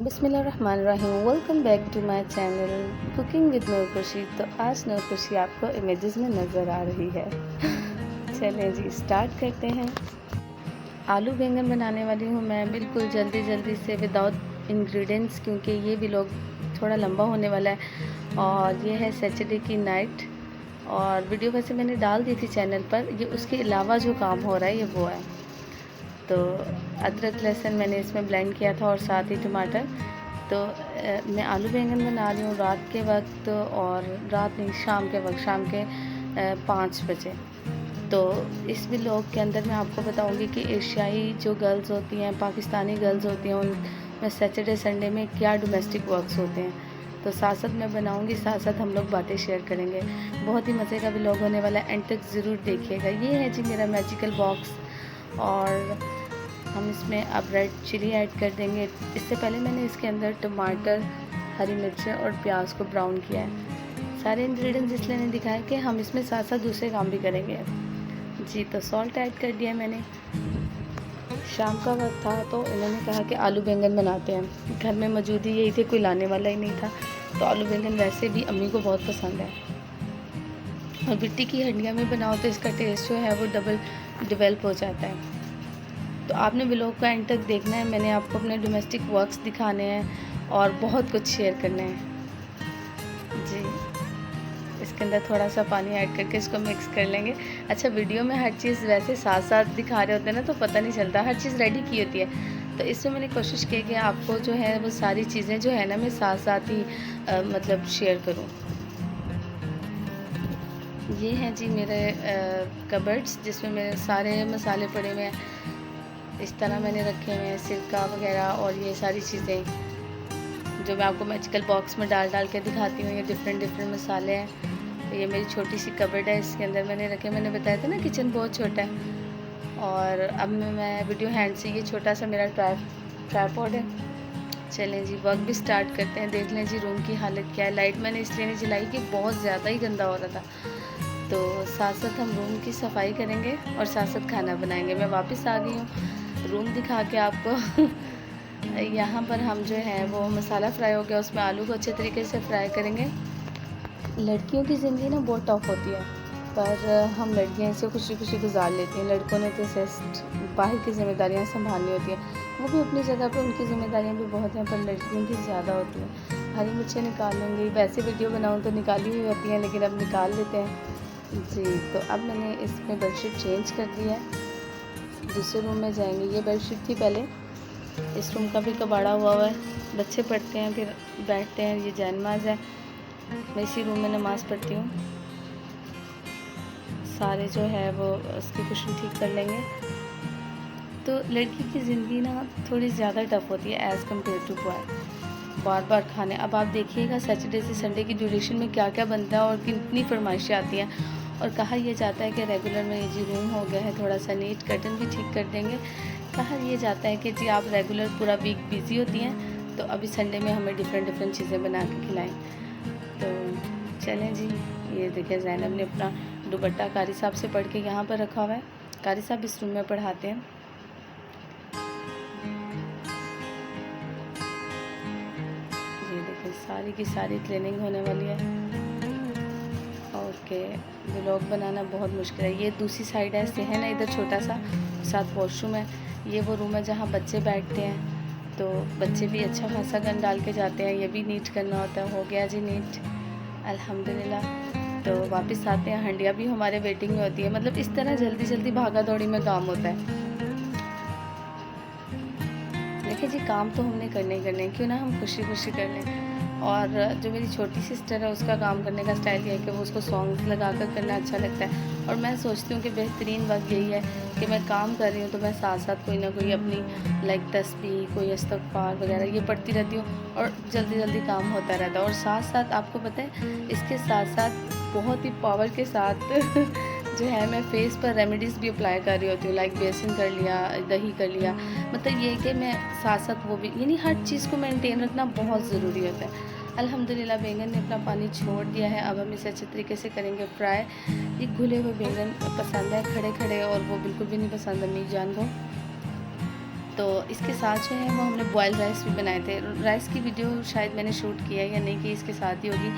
बिस्मिल्लाहिर्रहमानिर्रहीम। Welcome back to my channel cooking with Noor Khushi. तो आज नूर खुशी आपको इमेजेस में नज़र आ रही है। चलें जी स्टार्ट करते हैं। आलू बैंगन बनाने वाली हूँ मैं बिल्कुल जल्दी जल्दी से विदाउट इंग्रेडिएंट्स, क्योंकि ये व्लॉग थोड़ा लंबा होने वाला है। और ये है सैटरडे की नाइट। और वीडियो वैसे मैंने डाल दी थी चैनल पर, ये उसके अलावा जो काम हो रहा है ये वो है। तो अदरक लहसुन मैंने इसमें ब्लेंड किया था और साथ ही टमाटर। तो मैं आलू बैंगन बना रही हूँ रात के वक्त, और रात नहीं शाम के वक्त, शाम के 5 बजे। तो इस व्लॉग के अंदर मैं आपको बताऊंगी कि एशियाई जो गर्ल्स होती हैं, पाकिस्तानी गर्ल्स होती हैं, उनमें सैटरडे संडे में क्या डोमेस्टिक वर्क्स होते हैं। तो साथ साथ मैं बनाऊंगी, साथ साथ हम लोग बातें शेयर करेंगे। बहुत ही मज़े का व्लॉग होने वाला है, एंड तक ज़रूर देखिएगा। ये है जी मेरा मैजिकल बॉक्स, और हम इसमें अब रेड चिली ऐड कर देंगे। इससे पहले मैंने इसके अंदर टमाटर, हरी मिर्चें और प्याज को ब्राउन किया है। सारे इंग्रेडिएंट्स इसलिए नहीं दिखाए कि हम इसमें साथ साथ दूसरे काम भी करेंगे जी। तो सॉल्ट ऐड कर दिया मैंने। शाम का वक्त था तो इन्होंने कहा कि आलू बैंगन बनाते हैं। घर में मौजूद ही यही थे, कोई लाने वाला ही नहीं था। तो आलू बैंगन वैसे भी अम्मी को बहुत पसंद है, और मिट्टी की हंडिया में बनाओ तो इसका टेस्ट जो है वो डबल डेवलप हो जाता है। तो आपने व्लॉग का एंड तक देखना है। मैंने आपको अपने डोमेस्टिक वर्क्स दिखाने हैं और बहुत कुछ शेयर करना है जी। इसके अंदर थोड़ा सा पानी ऐड करके इसको मिक्स कर लेंगे। अच्छा, वीडियो में हर चीज़ वैसे साथ साथ दिखा रहे होते हैं ना, तो पता नहीं चलता, हर चीज़ रेडी की होती है। तो इसमें मैंने कोशिश की कि आपको जो है वो सारी चीज़ें जो है ना मैं साथ साथ ही मतलब शेयर करूँ। ये हैं जी मेरे कबर्ड्स, जिसमें मेरे सारे मसाले पड़े हुए हैं। इस तरह मैंने रखे हुए हैं सिरका वगैरह, और ये सारी चीज़ें जो मैं आपको मैजिकल बॉक्स में डाल डाल के दिखाती हूँ। ये डिफरेंट डिफरेंट मसाले हैं। ये मेरी छोटी सी कबर्ड है, इसके अंदर मैंने रखे। मैंने बताया था ना किचन बहुत छोटा है। और अब मैं वीडियो हैंड से, ये छोटा सा मेरा ट्राइपॉड है। चलें जी वर्क भी स्टार्ट करते हैं। देख लें जी रूम की हालत क्या है। लाइट मैंने इसलिए नहीं जलाई कि बहुत ज़्यादा ही गंदा हो रहा था। तो साथ साथ हम रूम की सफाई करेंगे और साथ साथ खाना बनाएंगे। मैं वापस आ गई हूँ रूम दिखा के आपको। यहाँ पर हम जो है वो मसाला फ्राई हो गया, उसमें आलू को अच्छे तरीके से फ्राई करेंगे। लड़कियों की ज़िंदगी ना बहुत टफ होती है, पर हम लड़कियाँ इसे खुशी खुशी गुजार लेती हैं। लड़कों ने तो जस्ट बाहर की जिम्मेदारियाँ संभालनी होती हैं। वो भी अपनी जगह पे, उनकी ज़िम्मेदारियाँ भी बहुत हैं, पर लड़कियों की ज़्यादा होती हैं। हरी मिर्चें निकाल लूँगी, वैसे वीडियो बनाऊँ तो निकाली हुई होती हैं, लेकिन अब निकाल लेते हैं जी। तो अब मैंने इसमें बेडशीट चेंज कर दी है, दूसरे रूम में जाएंगे। ये बेडशीट थी पहले। इस रूम का भी कबाड़ा हुआ है, बच्चे पढ़ते हैं फिर बैठते हैं। ये जैनमाज है, मैं इसी रूम में नमाज़ पढ़ती हूँ। सारे जो है वो उसकी कुशन ठीक कर लेंगे। तो लड़की की ज़िंदगी ना थोड़ी ज़्यादा टफ होती है एज़ कम्पेयर टू बॉय। बार बार खाने, अब आप देखिएगा सैटरडे से संडे की ड्यूरेशन में क्या क्या बनता है और कितनी फरमाइशें आती हैं। और कहा यह जाता है कि रेगुलर में ये जी रूम हो गया है थोड़ा सा नीट, कर्टन भी ठीक कर देंगे। कहा यह जाता है कि जी आप रेगुलर पूरा वीक बिज़ी होती हैं, तो अभी संडे में हमें डिफरेंट डिफरेंट चीज़ें बना के खिलाएँ। तो चलें जी। ये देखिए ज़ैनब ने अपना दुपट्टा कारी साहब से पढ़ के यहाँ पर रखा हुआ है। कारी साहब इस रूम में पढ़ाते हैं। ये देखिए सारी की सारी क्लीनिंग होने वाली है। ओके, व्लॉग बनाना बहुत मुश्किल है। ये दूसरी साइड है, सहन है इधर छोटा सा, साथ वॉशरूम है। ये वो रूम है जहाँ बच्चे बैठते हैं, तो बच्चे भी अच्छा खासा गन डाल के जाते हैं। ये भी नीट करना होता है। हो गया जी नीट अल्हम्दुलिल्लाह। तो वापस आते हैं, हंडिया भी हमारे वेटिंग में होती है। मतलब इस तरह जल्दी जल्दी भागा दौड़ी में काम होता है। देखिए जी काम तो हमने करने ही करने, क्यों ना हम खुशी खुशी कर लें। और जो मेरी छोटी सिस्टर है उसका काम करने का स्टाइल ये है कि वो उसको सॉन्ग्स लगा कर करना अच्छा लगता है। और मैं सोचती हूँ कि बेहतरीन वक्त यही है कि मैं काम कर रही हूँ तो मैं साथ साथ कोई ना कोई अपनी लाइक तस्बीह, कोई इस्तग़फ़ार वगैरह ये पढ़ती रहती हूँ, और जल्दी जल्दी काम होता रहता है। और साथ साथ आपको पता है इसके साथ साथ बहुत ही पावर के साथ जो है मैं फेस पर रेमेडीज़ भी अप्लाई कर रही होती हूँ। लाइक बेसन कर लिया, दही कर लिया। मतलब ये कि मैं साथ साथ वो भी, यानी हर चीज़ को मेंटेन रखना बहुत ज़रूरी होता है। अल्हम्दुलिल्लाह बैंगन ने अपना पानी छोड़ दिया है। अब हम इसे अच्छे तरीके से करेंगे फ्राई। ये घुले हुए बैंगन पसंद है खड़े खड़े, और वो बिल्कुल भी नहीं पसंद अम्मी जान को। तो इसके साथ जो है वो हमने बॉयल राइस भी बनाए थे। राइस की वीडियो शायद मैंने शूट किया है या नहीं की, इसके साथ ही होगी।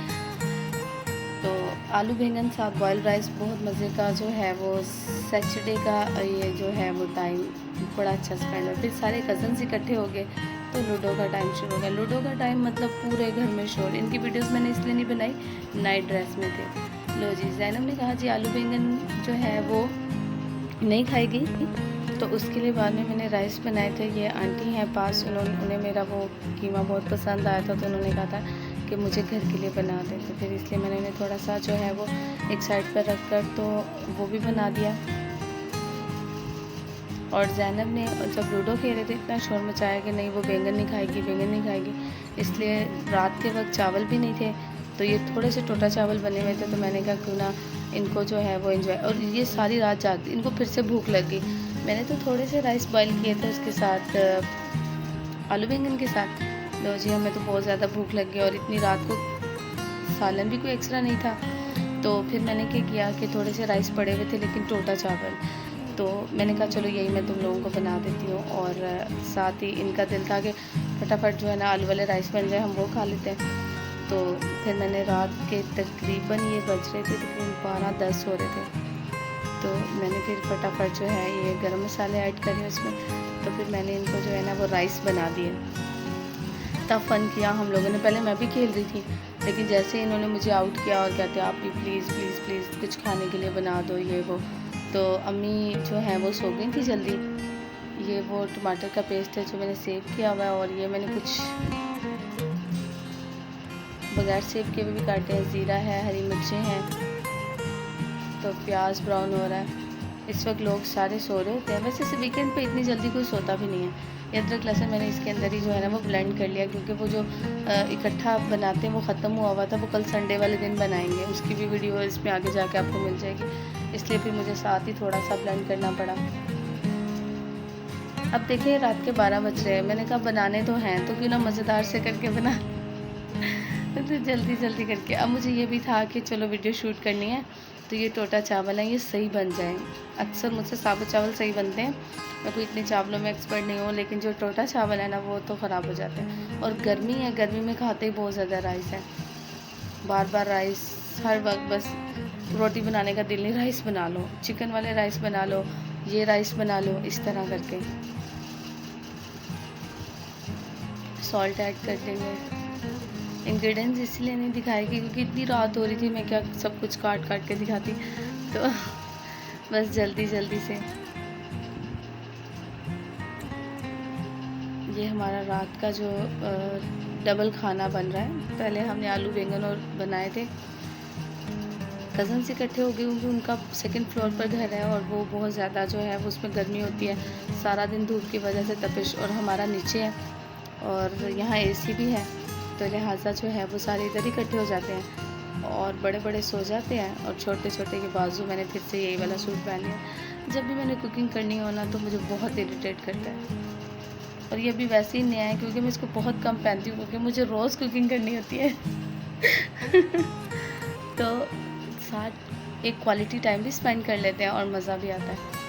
तो आलू बैंगन साथ बॉयल राइस बहुत मज़े का जो है वो सैटरडे का ये जो है वो टाइम बड़ा अच्छा स्पेंड हो। फिर सारे कज़न्स इकट्ठे हो गए तो लूडो का टाइम शुरू हो गया। लूडो का टाइम मतलब पूरे घर में शोर। इनकी वीडियोस मैंने इसलिए नहीं बनाई, नाइट ड्रेस में थे। लो जी, ज़ैनब ने कहा जी आलू बैंगन जो है वो नहीं खाएगी, तो उसके लिए बाद में मैंने राइस बनाए थे। ये आंटी हैं पास, उन्हें मेरा वो कीमा बहुत पसंद आया था, तो उन्होंने कहा था कि मुझे घर के लिए बना दे, तो फिर इसलिए मैंने उन्हें थोड़ा सा जो है वो एक साइड पर रख कर तो वो भी बना दिया। और ज़ैनब ने जब लूडो खेल रहे थे इतना शोर मचाया कि नहीं वो बैंगन नहीं खाएगी, बैंगन नहीं खाएगी। इसलिए रात के वक्त चावल भी नहीं थे, तो ये थोड़े से टोटा चावल बने हुए थे, तो मैंने कहा क्यों ना इनको जो है वो एंजॉय। और ये सारी रात जागती, इनको फिर से भूख लग गई। मैंने तो थोड़े से राइस बॉईल किए थे उसके साथ आलू बैंगन के साथ। लो जी, हमें तो बहुत ज़्यादा भूख लग गई और इतनी रात को सालन भी कोई एक्स्ट्रा नहीं था। तो फिर मैंने क्या किया कि थोड़े से राइस पड़े हुए थे लेकिन टोटा चावल, तो मैंने कहा चलो यही मैं तुम लोगों को बना देती हूँ। और साथ ही इनका दिल था कि फटाफट जो है ना आलू वाले राइस बन जाए, हम वो खा लेते हैं। तो फिर मैंने रात के तकरीबन ये बज रहे थे तकरीबन 12-10 हो रहे थे, तो मैंने फिर फटाफट जो है ये गरम मसाले ऐड करे उसमें। तो फिर मैंने इनको जो है ना वो राइस बना दिए। तब फ़न किया हम लोगों ने। पहले मैं भी खेल रही थी, लेकिन जैसे ही इन्होंने मुझे आउट किया और कहते आप भी प्लीज़ प्लीज़ प्लीज़ कुछ खाने के लिए बना दो ये वो, तो अम्मी जो है वो सो गई थी जल्दी। ये वो टमाटर का पेस्ट है जो मैंने सेव किया हुआ है, और ये मैंने कुछ बगैर सेव किए हुए भी काटे हैं। ज़ीरा है, हरी मिर्चें हैं, तो प्याज ब्राउन हो रहा है। इस वक्त लोग सारे सो रहे होते हैं। वैसे इस वीकेंड पे इतनी जल्दी कोई सोता भी नहीं है। ये अदरक लहसुन मैंने इसके अंदर ही जो है ना वो ब्लेंड कर लिया, क्योंकि वो जो इकट्ठा बनाते हैं वो ख़त्म हुआ था। वो कल संडे वाले दिन बनाएंगे, उसकी भी वीडियो इसमें आगे जाके आपको मिल जाएगी, इसलिए फिर मुझे साथ ही थोड़ा सा ब्लेंड करना पड़ा। अब देखिए रात के 12 बज रहे हैं, मैंने कहा बनाने तो हैं तो क्यों ना मज़ेदार से करके बना तो जल्दी जल्दी करके। अब मुझे ये भी था कि चलो वीडियो शूट करनी है, तो ये टोटा चावल है ये सही बन जाए। अक्सर मुझसे साबुत चावल सही बनते हैं, मैं कोई इतने चावलों में एक्सपर्ट नहीं हूँ, लेकिन जो टोटा चावल है ना वो तो ख़राब हो जाते हैं। और गर्मी है, गर्मी में खाते ही बहुत ज़्यादा राइस है, बार बार राइस हर वक्त। बस रोटी बनाने का दिल नहीं, राइस बना लो, चिकन वाले राइस बना लो, ये राइस बना लो, इस तरह करके। सॉल्ट ऐड कर देंगे। इंग्रेडिएंट्स इसलिए नहीं दिखाएगी क्योंकि इतनी रात हो रही थी, मैं क्या सब कुछ काट काट के दिखाती, तो बस जल्दी जल्दी से। ये हमारा रात का जो डबल खाना बन रहा है। पहले हमने आलू बैंगन और बनाए थे। कज़न्स इकट्ठे हो गए क्योंकि उनका सेकंड फ्लोर पर घर है, और वो बहुत ज़्यादा जो है वो उसमें गर्मी होती है, सारा दिन धूप की वजह से तपिश। और हमारा नीचे है और यहाँ एसी भी है, तो लिहाजा जो है वो सारे इधर इकट्ठे हो जाते हैं और बड़े बड़े सो जाते हैं, और छोटे छोटे के बाजू मैंने फिर से यही वाला सूट पहन लिया। जब भी मैंने कुकिंग करनी हो ना तो मुझे बहुत इरिटेट करता है, और ये भी वैसे ही नया है क्योंकि मैं इसको बहुत कम पहनती हूँ, क्योंकि मुझे रोज़ कुकिंग करनी होती है तो साथ एक क्वालिटी टाइम भी स्पेंड कर लेते हैं और मज़ा भी आता है।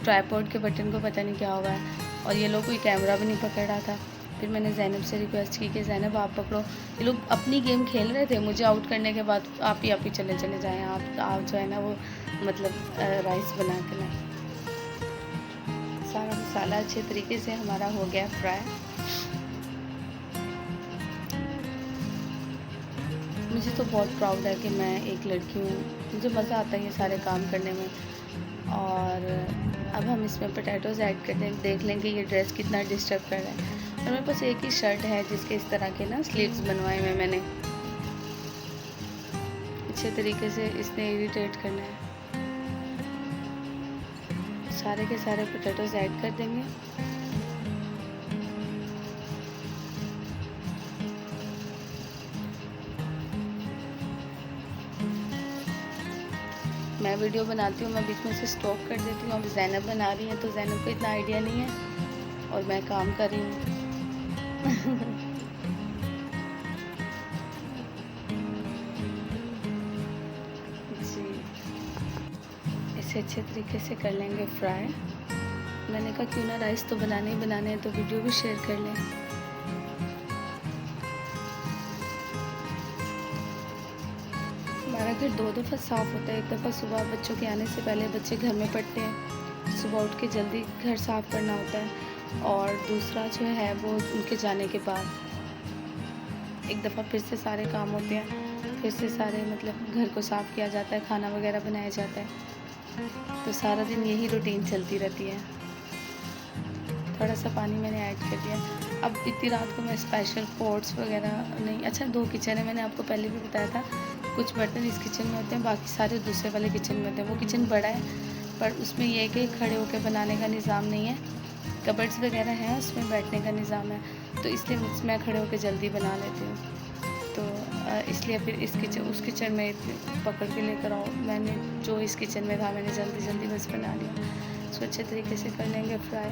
ट्राइपॉड के बटन को पता नहीं क्या हुआ है, और ये लोग कोई कैमरा भी नहीं पकड़ रहा था। फिर मैंने ज़ैनब से रिक्वेस्ट की कि ज़ैनब आप पकड़ो। ये लोग अपनी गेम खेल रहे थे, मुझे आउट करने के बाद आप ही चले जाएँ, आप जो है ना वो मतलब राइस बना के लाएँ। सारा मसाला अच्छे तरीके से हमारा हो गया फ्राई। मुझे तो बहुत प्राउड है कि मैं एक लड़की हूँ, मुझे मज़ा आता है ये सारे काम करने में। और अब हम इसमें पोटैटोज़ ऐड कर दें। देख लें कि ये ड्रेस कितना डिस्टर्ब कर रहा है। और मेरे पास एक ही शर्ट है जिसके इस तरह के ना स्लीव्स बनवाए हुए मैंने, अच्छे तरीके से इसने इरिटेट करना है। सारे के सारे पोटैटोज़ ऐड कर देंगे। मैं वीडियो बनाती हूँ, मैं बीच में से स्टॉप कर देती हूँ। अब ज़ैनब बना रही है तो ज़ैनब को इतना आइडिया नहीं है, और मैं काम कर रही हूँ जी, इस इसे अच्छे तरीके से कर लेंगे फ्राई। मैंने कहा क्यों ना राइस तो बनाने ही बनाने हैं तो वीडियो भी शेयर कर लें। हमारा घर 2 दफ़ा साफ़ होता है। एक दफ़ा सुबह बच्चों के आने से पहले, बच्चे घर में पढ़ते हैं, सुबह उठ के जल्दी घर साफ़ करना होता है, और दूसरा जो है वो उनके जाने के बाद एक दफ़ा फिर से सारे काम होते हैं, फिर से सारे मतलब घर को साफ़ किया जाता है, खाना वगैरह बनाया जाता है। तो सारा दिन यही रूटीन चलती रहती है। थोड़ा सा पानी मैंने ऐड कर दिया। अब इतनी रात को मैं स्पेशल पॉट्स वगैरह नहीं, अच्छा 2 किचन है, मैंने आपको पहले भी बताया था। कुछ बर्तन इस किचन में होते हैं, बाकी सारे दूसरे वाले किचन में होते हैं। वो किचन बड़ा है पर उसमें यह है कि खड़े होकर बनाने का निज़ाम नहीं है। कबर्ड्स वगैरह हैं, उसमें बैठने का निज़ाम है, तो इसलिए मैं खड़े होकर जल्दी बना लेती हूँ। तो इसलिए फिर इस किचन उस किचन में पकड़ के लेकर आओ। मैंने जो इस किचन में था मैंने जल्दी जल्दी बस बना लिया। इसको अच्छे तरीके से कर लेंगे फ्राई।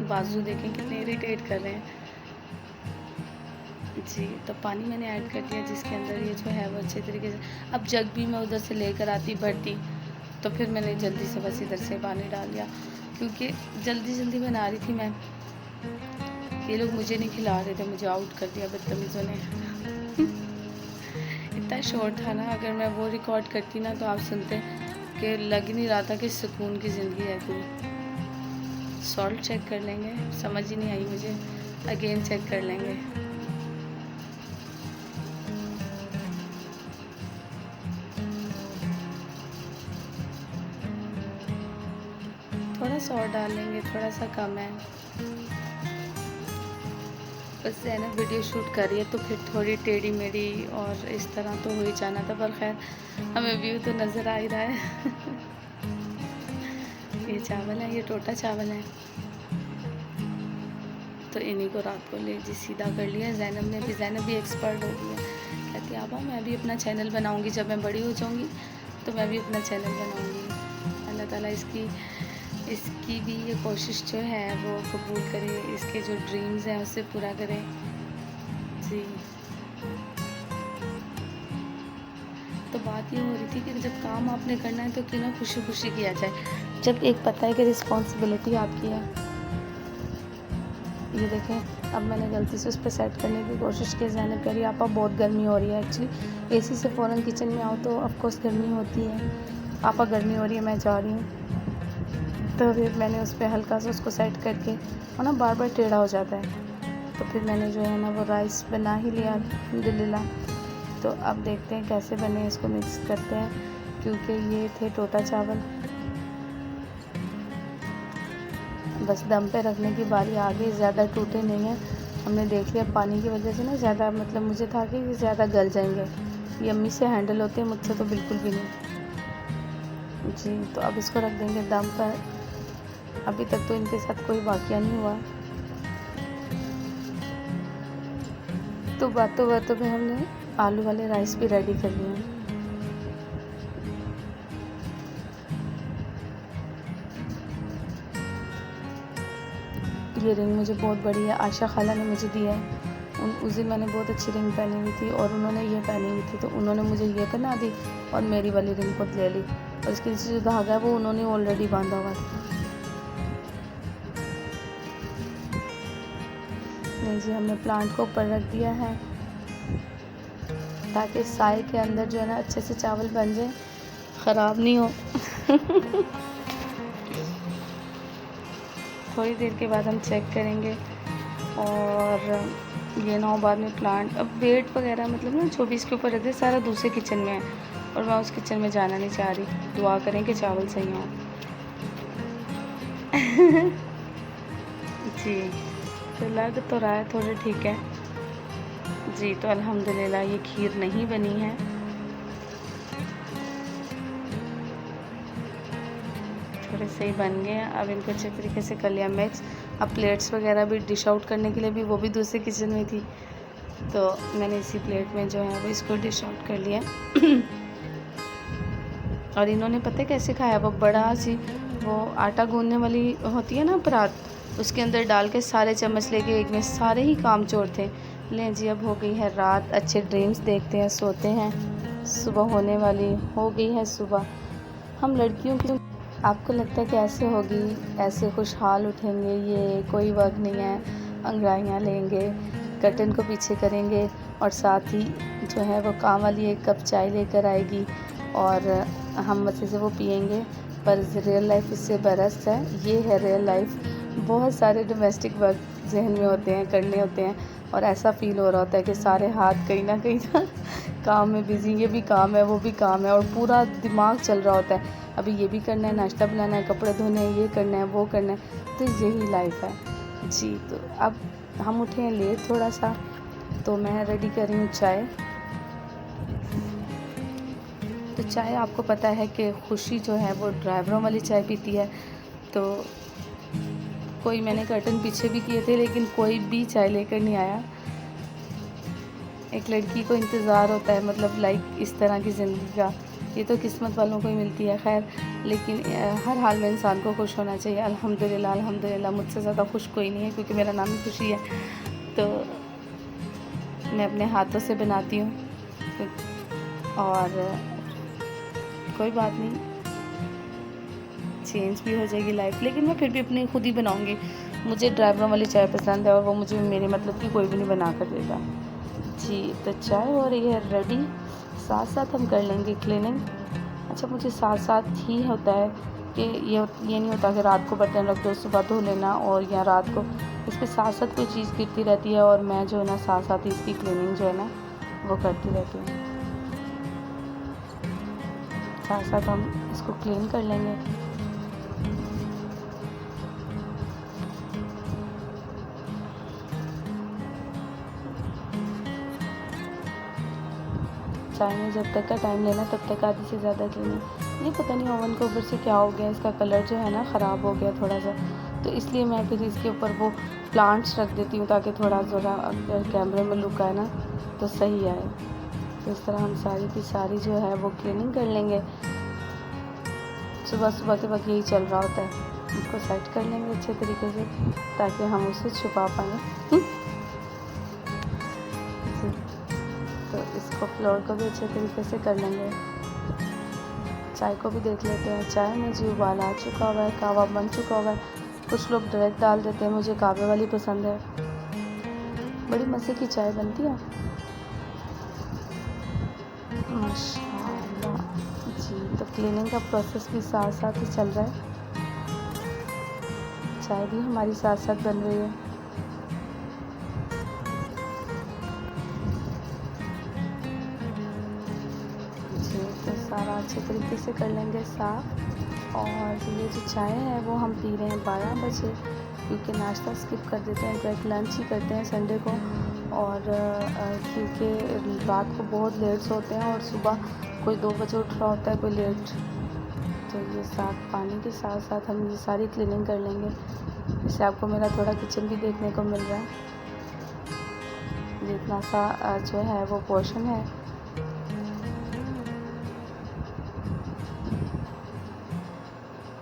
बाजू देखें कितने इरिटेट कर रहे हैं जी। तो पानी मैंने ऐड कर दिया जिसके अंदर ये जो है वो अच्छे तरीके से, अब जग भी मैं उधर से लेकर आती भरती, तो फिर मैंने जल्दी से बस इधर से पानी डाल दिया क्योंकि जल्दी जल्दी बना रही थी मैं। ये लोग मुझे नहीं खिला रहे थे, मुझे आउट कर दिया बदतमीज़ों ने। इतना शॉर्ट था ना, अगर मैं वो रिकॉर्ड करती ना तो आप सुनते कि लग नहीं रहा था कि सुकून की ज़िंदगी है कोई। सॉल्ट चेक कर लेंगे, समझ ही नहीं आई मुझे, अगेन चेक कर लेंगे। थोड़ा सा और डाल लेंगे, थोड़ा सा कम है। बस है ना, वीडियो शूट कर रही है तो फिर थोड़ी टेढ़ी मेढ़ी और इस तरह तो हो ही जाना था, पर खैर हमें व्यू तो नज़र आ ही रहा है। ये चावल है, ये टोटा चावल है, तो इन्हीं को रात को ले जी सीधा कर लिया। ज़ैनब भी एक्सपर्ट हो गई है, कहती है आबा मैं भी अपना चैनल बनाऊंगी, जब मैं बड़ी हो जाऊंगी तो मैं भी अपना चैनल बनाऊंगी। अल्लाह ताला इसकी भी ये कोशिश जो है वो कबूल करे, इसके जो ड्रीम्स हैं उसे पूरा करे जी। तो बात ये हो रही थी कि जब काम आपने करना है तो क्यों ना खुशी खुशी किया जाए, जब एक पता है कि रिस्पॉन्सिबिलिटी आपकी है। ये देखें, अब मैंने गलती से उस पर सेट करने की कोशिश की। ज़ैनब कह रही है आपा बहुत गर्मी हो रही है। एक्चुअली एसी से फ़ौरन किचन में आओ तो ऑफकोर्स गर्मी होती है। आपा गर्मी हो रही है, मैं जा रही हूँ। तो फिर मैंने उस पर हल्का सा उसको सेट करके, और ना बार बार टेढ़ा हो जाता है, तो फिर मैंने जो है ना वो राइस बना ही लिया अल्हम्दुलिल्लाह। तो अब देखते हैं कैसे बने, इसको मिक्स करते हैं क्योंकि ये थे टोटा चावल। बस दम पे रखने की बारी आ गई, ज़्यादा टूटे नहीं हैं। हमने देख लिया पानी की वजह से ना ज़्यादा, मतलब मुझे था कि ज़्यादा गल जाएंगे। ये अम्मी से हैंडल होते हैं, मुझसे तो बिल्कुल भी नहीं जी। तो अब इसको रख देंगे दम पर। अभी तक तो इनके साथ कोई वाक़या नहीं हुआ, तो बातों बातों में हमने आलू वाले राइस भी रेडी कर लिए। ये रिंग मुझे बहुत बड़ी है, आशा खाला ने मुझे दी है। उस दिन मैंने बहुत अच्छी रिंग पहनी हुई थी और उन्होंने ये पहनी हुई थी, तो उन्होंने मुझे ये पहना दी और मेरी वाली रिंग खुद ले ली, और इसके नीचे जो धागा है वो उन्होंने ऑलरेडी बांधा हुआ था। नहीं जी, हमने प्लांट को ऊपर रख दिया है ताकि साए के अंदर जो है ना अच्छे से चावल बन जाए, ख़राब नहीं हो। थोड़ी देर के बाद हम चेक करेंगे, और ये ना हो बाद में प्लांट, अब वेट वगैरह मतलब ना 24 के ऊपर रख दे, सारा दूसरे किचन में है और मैं उस किचन में जाना नहीं चाह रही। दुआ करें कि चावल सही हों। जी, तो लग तो रहा है थोड़े ठीक है जी। तो अल्हम्दुलिल्लाह ये खीर नहीं बनी है, थोड़े सही बन गए हैं। अब इनको अच्छे तरीके से कर लिया मिक्स। अब प्लेट्स वगैरह भी डिश आउट करने के लिए भी वो भी दूसरे किचन में थी, तो मैंने इसी प्लेट में जो है वो इसको डिश आउट कर लिया। और इन्होंने पता है कैसे खाया, वो बड़ा सी वो आटा गूंदने वाली होती है ना परात, उसके अंदर डाल के सारे चम्मच लेके एक में सारे ही काम चोर थे। लें जी, अब हो गई है रात, अच्छे ड्रीम्स देखते हैं, सोते हैं। सुबह होने वाली हो गई है सुबह। हम लड़कियों की, आपको लगता है कि ऐसे होगी, ऐसे खुशहाल उठेंगे, ये कोई वर्क नहीं है, अंगड़ाइयाँ लेंगे, कर्टन को पीछे करेंगे और साथ ही जो है वो काम वाली एक कप चाय लेकर आएगी और हम मज़े से वो पियेंगे। पर रियल लाइफ इससे बरस है। ये है रियल लाइफ। बहुत सारे डोमेस्टिक वर्क जहन में होते हैं, करने होते हैं और ऐसा फ़ील हो रहा होता है कि सारे हाथ कहीं ना काम में बिज़ी, ये भी काम है, वो भी काम है और पूरा दिमाग चल रहा होता है। अभी ये भी करना है, नाश्ता बनाना है, कपड़े धोने हैं, ये करना है, वो करना है। तो यही लाइफ है जी। तो अब हम उठे हैं लेट थोड़ा सा, तो मैं रेडी कर रही हूँ चाय। तो चाय आपको पता है कि खुशी जो है वो ड्राइवरों वाली चाय पीती है। तो कोई, मैंने कर्टन पीछे भी किए थे लेकिन कोई भी चाय लेकर नहीं आया। एक लड़की को इंतज़ार होता है, मतलब लाइक इस तरह की ज़िंदगी का, ये तो किस्मत वालों को ही मिलती है। खैर, लेकिन हर हाल में इंसान को खुश होना चाहिए। अल्हम्दुलिल्लाह, अल्हम्दुलिल्लाह, मुझसे ज़्यादा खुश कोई नहीं है क्योंकि मेरा नाम ही खुशी है। तो मैं अपने हाथों से बनाती हूँ और कोई बात नहीं, चेंज भी हो जाएगी लाइफ, लेकिन मैं फिर भी अपनी खुद ही बनाऊँगी। मुझे ड्राइवरों वाली चाय पसंद है और वो मुझे मेरे मतलब की कोई भी नहीं बना कर देगा जी। तो चाय हो रही है रेडी, साथ साथ हम कर लेंगे क्लीनिंग। अच्छा, मुझे साथ साथ ही होता है कि ये नहीं होता कि रात को बर्तन रख दो सुबह धो लेना, और या रात को इसके साथ साथ कोई चीज़ गिरती रहती है और मैं जो है ना साथ साथ ही इसकी क्लीनिंग जो है ना वो करती रहती हूँ। साथ साथ हम इसको क्लीन कर लेंगे। चाय में जब तक का टाइम लेना तब तक आधी से ज़्यादा क्लीनिंग। ये पता नहीं ओवन के ऊपर से क्या हो गया, इसका कलर जो है ना ख़राब हो गया थोड़ा सा, तो इसलिए मैं फिर इसके ऊपर वो प्लांट्स रख देती हूँ ताकि थोड़ा ज़रा अगर कैमरे में लुक आए ना तो सही आए। तो इस तरह हम सारी की सारी जो है वो क्लीनिंग कर लेंगे। सुबह सुबह के वक्त यही चल रहा होता है, इसको सेट कर लेंगे अच्छे तरीके से ताकि हम उसे छुपा पाएँ। तो इसको फ्लोर को भी अच्छे तरीके से कर लेंगे। चाय को भी देख लेते हैं। चाय में जी उबाल आ चुका हुआ है, कावा बन चुका हुआ है। कुछ लोग डायरेक्ट डाल देते हैं, मुझे कावे वाली पसंद है, बड़ी मज़े की चाय बनती है माशाल्लाह जी। तो क्लीनिंग का प्रोसेस भी साथ साथ ही चल रहा है, चाय भी हमारी साथ साथ बन रही है। तो सारा अच्छे तरीके से कर लेंगे साफ़। और ये जो चाय है वो हम पी रहे हैं 12 बजे, क्योंकि नाश्ता स्किप कर देते हैं, डायरेक्ट लंच ही करते हैं संडे को। और क्योंकि रात को बहुत लेट सोते हैं और सुबह कोई 2 बजे उठ रहा होता है, कोई लेट। तो ये साथ पानी के साथ साथ हम ये सारी क्लीनिंग कर लेंगे। इससे आपको मेरा थोड़ा किचन भी देखने को मिल रहा है, जितना सा जो है वो पोर्शन है।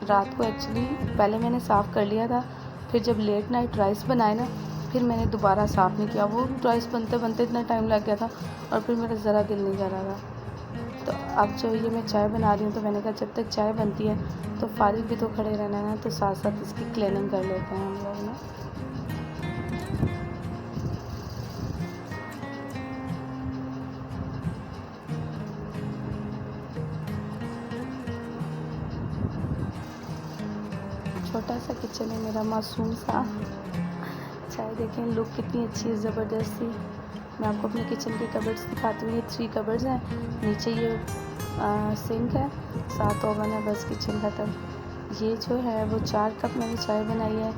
रात को एक्चुअली पहले मैंने साफ़ कर लिया था, फिर जब लेट नाइट राइस बनाए ना फिर मैंने दोबारा साफ़ नहीं किया। वो राइस बनते बनते इतना टाइम लग गया था और फिर मेरा ज़रा दिल नहीं कर रहा था। तो अब जो ये मैं चाय बना रही हूँ तो मैंने कहा जब तक चाय बनती है तो फारिग भी तो खड़े रहना है ना, तो साथ साथ इसकी क्लीनिंग कर लेते हैं हम लोग ना। छोटा सा किचन है मेरा, मासूम सा। चाय देखें लुक कितनी अच्छी है, ज़बरदस्त सी। मैं आपको अपने किचन के कबर्ड्स दिखाती हूँ। ये 3 कबर्ड्स हैं, नीचे ये सिंक है, साथ ओवन है, बस किचन ख़त्म। ये जो है वो 4 कप मैंने चाय बनाई है।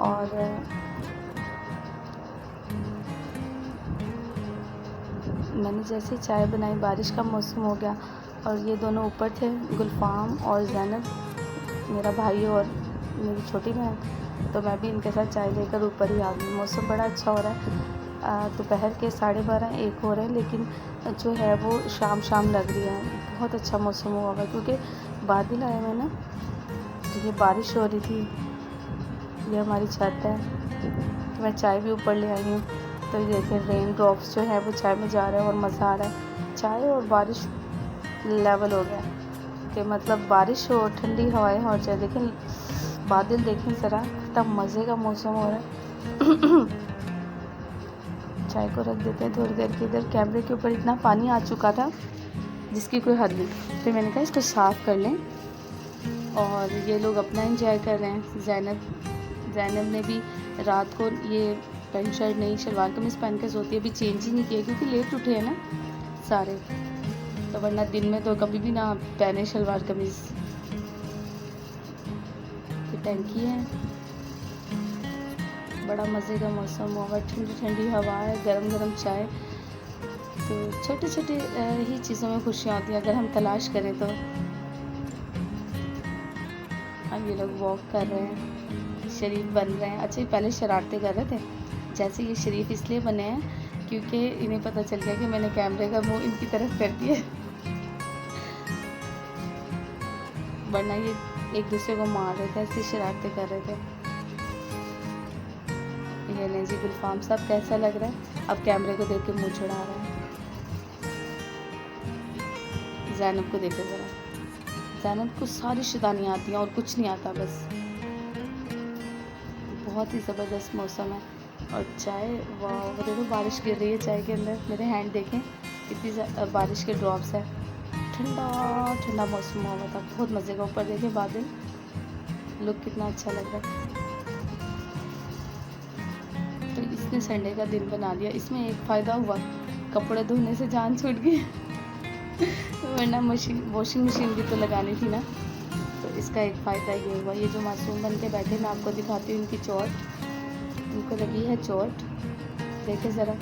और मैंने जैसे चाय बनाई बारिश का मौसम हो गया और ये दोनों ऊपर थे, गुलफाम और ज़ैनब, मेरा भाई और मेरी छोटी बहन। तो मैं भी इनके साथ चाय लेकर ऊपर ही आ गई। मौसम बड़ा अच्छा हो रहा है, दोपहर के 12:30-1 हो रहे हैं, लेकिन जो है वो शाम शाम लग रही है। बहुत अच्छा मौसम हुआ है क्योंकि बादल आए हुए हैं ना, तो ये बारिश हो रही थी। ये हमारी छत है, तो मैं चाय भी ऊपर ले आई हूँ। तो ये देखें रेन ड्रॉप्स जो है वो चाय में जा रहे हैं और मज़ा आ रहा है। चाय और बारिश लेवल हो गया कि मतलब बारिश हो, ठंडी हवाएं हो, और चाय देखें, बादल देखें ज़रा, तब मज़े का मौसम हो रहा है। चाय को रख देते हैं थोड़ी देर के। इधर कैमरे के ऊपर इतना पानी आ चुका था जिसकी कोई हद नहीं। फिर मैंने कहा इसको साफ़ कर लें, और ये लोग अपना एंजॉय कर रहे हैं। ज़ैनब ने भी रात को ये पैंट शर्ट नहीं शलवार कमीज़ पहन के सोती है, अभी चेंज ही नहीं किया क्योंकि लेट उठे हैं ना सारे, तो वरना दिन में तो कभी भी ना पहने शलवार कमीज़। ये टंकी है, बड़ा मज़े का मौसम होगा, ठंडी ठंडी हवा है, गरम गरम चाय। तो छोटे छोटे ही चीज़ों में खुशियाँ होती हैं अगर हम तलाश करें तो। अब ये लोग वॉक कर रहे हैं, शरीफ बन रहे हैं। अच्छा, ये पहले शरारतें कर रहे थे, जैसे ये शरीफ इसलिए बने हैं क्योंकि इन्हें पता चल गया कि मैंने कैमरे का मुंह इनकी तरफ कर दिया, वरना ये एक दूसरे को मार रहे थे, ऐसी शरारतें कर रहे थे। ये नहीं जी, गुलफाम साहब कैसा लग रहा है? अब कैमरे को देख के मुँह चढ़ा रहा है। ज़ैनब को देखो ज़रा, ज़ैनब को सारी शैतानियाँ आती हैं और कुछ नहीं आता, बस। बहुत ही ज़बरदस्त मौसम है। और चाय, वाह, वो देखो बारिश गिर रही है चाय के अंदर, मेरे हैंड देखें कितनी बारिश के ड्रॉप्स है। ठंडा ठंडा मौसम हुआ था, बहुत मज़े का। ऊपर देखें बादल, लुक कितना अच्छा लग रहा है। तो इसने संडे का दिन बना दिया। इसमें एक फ़ायदा हुआ, कपड़े धोने से जान छूट गई। वरना वॉशिंग मशीन भी तो लगानी थी ना, तो इसका एक फ़ायदा ये हुआ। ये जो मासूम बन के बैठे, मैं आपको दिखाती हूँ इनकी चोट, इनको लगी है चोट, देखे ज़रा।